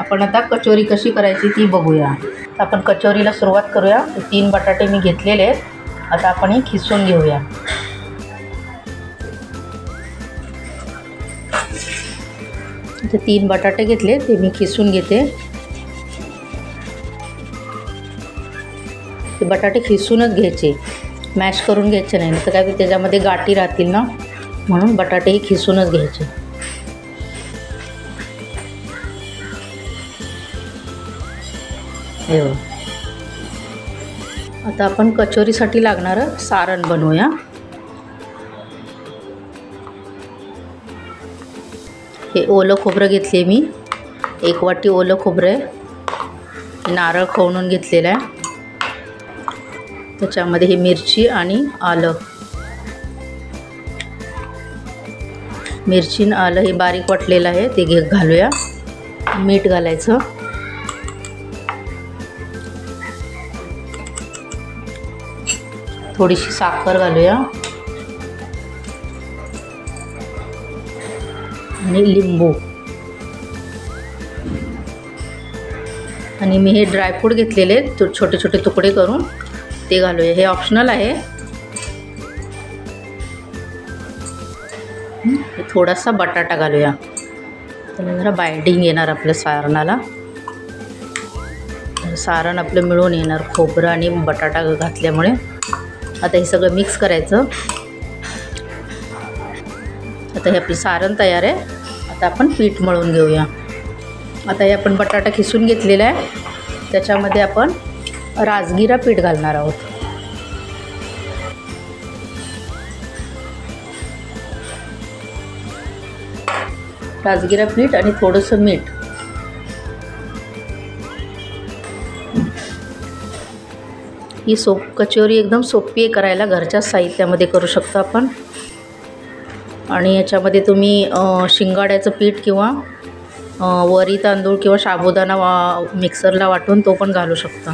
आपण आता कचोरी कशी करायची ती बघूया। आपण कचोरीला सुरुवात करूया। 3 बटाटे मी घेतलेले आहेत। आता आपण हे खिसून घेऊया। इथे 3 बटाटे घेतले, ते मी खिसून घेते। ते बटाटे खिसूनच घ्यायचे, मॅश करून घ्यायचे नाही, तर काय त्याच्यामध्ये गाठी राहतील ना, म्हणून बटाटे हे खिसूनच घ्यायचे। हे आता आपण कचोरीसाठी लागणारं सारण बनवूया। हे ओलं खोबरं घेतले मी, 1 वाटी ओलं खोबरं आहे। नारळ खवणून घेतलेला आहे। त्याच्यामध्ये ही मिरची आणि आलं, मिरची आणि आलं हे बारीक वाटलेलं आहे, ते घालूया। मीठ घालायचं, थोडीशी साखर घालूया आणि लिंबू, आणि मी हे ड्रायफ्रूट घेतलेले छोटे छोटे तुकडे करून ते घालूया। हे ऑप्शनल आहे। थोडासा बटाटा घालूया, त्याला जरा बाइंडिंग येणार आपल्या सारणाला, सारण आपलं मिळून येणार खोबरं आणि बटाटा घातल्यामुळे। आता हे सगळं मिक्स करायचं। आता हे आपलं सारण तयार आहे। आता आपण पीठ मळून घेऊया। आता हे आपण बटाटा खिसून घेतलेला आहे, त्याच्यामध्ये आपण राजगिरा पीठ घालणार आहोत। राजगिरा पीठ आणि थोडंसं मीठ। ही कचोरी एकदम सोपी आहे करायला, घरच्या साहित्यामध्ये करू शकतो आपण। आणि याच्यामध्ये तुम्ही शिंगाड्याचं पीठ किंवा वरी तांदूळ किंवा साबुदाणा मिक्सरला वाटून तो पण घालू शकता।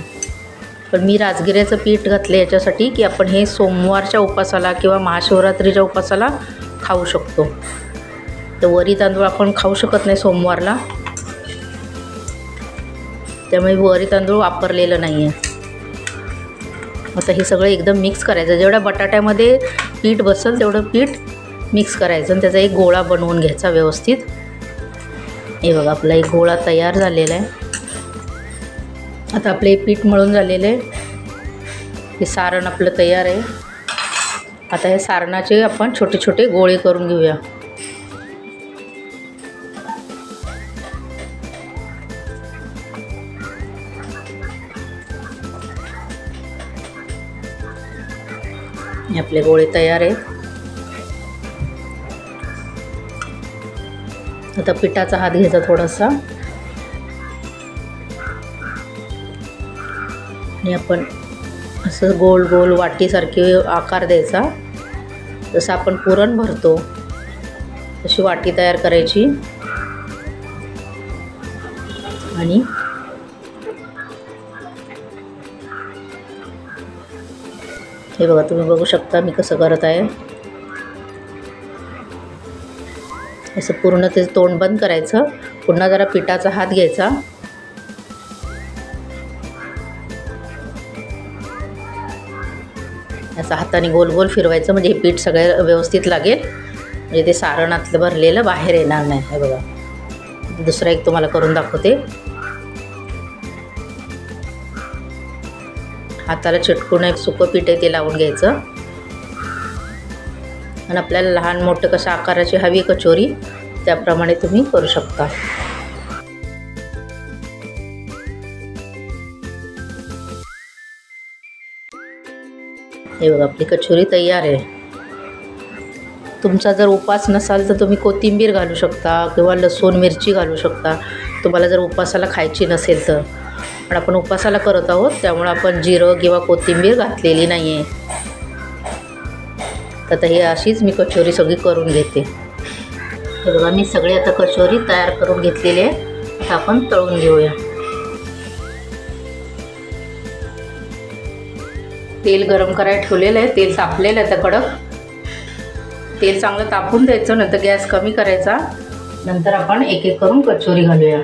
पण मी राजगिऱ्याचं पीठ घातले याच्यासाठी की आपण हे सोमवारच्या उपासाला किंवा महाशिवरात्रीच्या उपासाला खाऊ शकतो। तर वरी तांदूळ आपण खाऊ शकत नाही सोमवारला, त्यामुळे वरी तांदूळ वापरलेलं नाही आहे। आता हे सगळं एकदम मिक्स करायचं, जेवढ्या बटाट्यामध्ये पीठ बसेल तेवढं पीठ मिक्स करायचं आणि त्याचा एक गोळा बनवून घ्यायचा व्यवस्थित। हे बघा आपला एक गोळा तयार झालेला आहे। आता आपलं हे पीठ मळून झालेलं आहे, हे सारण आपलं तयार आहे। आता हे सारणाचे आपण छोटे छोटे गोळे करून घेऊया। हे आपले गोळे तयार आहेत। आता पिठाचा हात घ्यायचा थोडासा आणि आपण असं गोल गोल वाटीसारखे आकार द्यायचा, जसं आपण पुरण भरतो तशी वाटी तयार करायची। आणि हे बघा तुम्ही बघू शकता मी कसं करत आहे। असं पूर्ण ते तोंड बंद करायचं, पुन्हा जरा पिठाचा हात घ्यायचा, असं हाताने गोल गोल फिरवायचं, म्हणजे हे पीठ सगळं व्यवस्थित लागेल, म्हणजे ते सारणातलं भरलेलं बाहेर येणार नाही। हे बघा दुसरा एक तुम्हाला करून दाखवते। हाताला चिटकून एक सुकं पीठ आहे ते लावून घ्यायचं आणि आपल्याला लहान मोठं कशा आकाराची हवी कचोरी त्याप्रमाणे तुम्ही करू शकता। हे बघा आपली कचोरी तयार आहे। तुमचा जर उपास नसाल तर तुम्ही कोथिंबीर घालू शकता किंवा लसूण मिरची घालू शकता, तुम्हाला जर उपासाला खायची नसेल तर। पण आपण उपासाला करत आहोत त्यामुळे आपण जिरं किंवा कोथिंबीर घातलेली नाही आहे। तर ही अशीच मी कचोरी सगळी करून घेते। हे बघा मी सगळे आता कचोरी तयार करून घेतलेली आहे। आता आपण तळून घेऊया। तेल गरम करायला ठेवलेलं आहे, तेल तापलेलं आहे आता कडक। तेल चांगलं तापून द्यायचं, नंतर गॅस कमी करायचा, नंतर आपण एक एक करून कचोरी घालूया।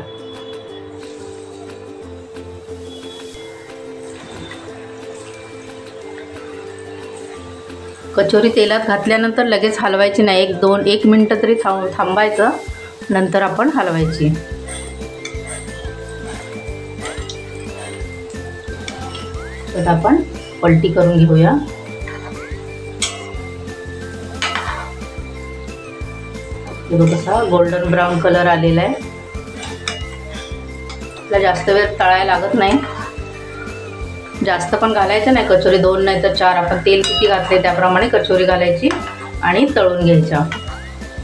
कचोरी तेलात घातल्यानंतर लगेच हलवायची नाही, 1 मिनटं तरी थांबायचं, नंतर आपण हलवायची. तर आपण पलटी करून घेऊया. हे बघा कसा गोल्डन ब्राऊन कलर आलेला आहे. आपल्याला जास्त वेळ तळायला लागत नाही, जास्त पण घालायचं नाही कचोरी, 2 नाही तर 4. आपण तेल किती घातले त्याप्रमाणे कचोरी घालायची आणि तळून घ्यायच्या,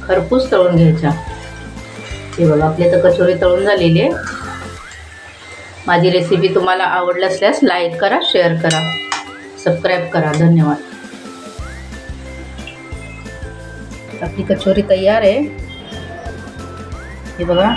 खरपूस तळून घ्यायच्या. हे बघा आपली तर कचोरी तळून झालेली आहे. माझी रेसिपी तुम्हाला आवडली असल्यास लाईक करा, शेअर करा, सबस्क्राईब करा. धन्यवाद. आपली कचोरी तयार आहे. हे बघा.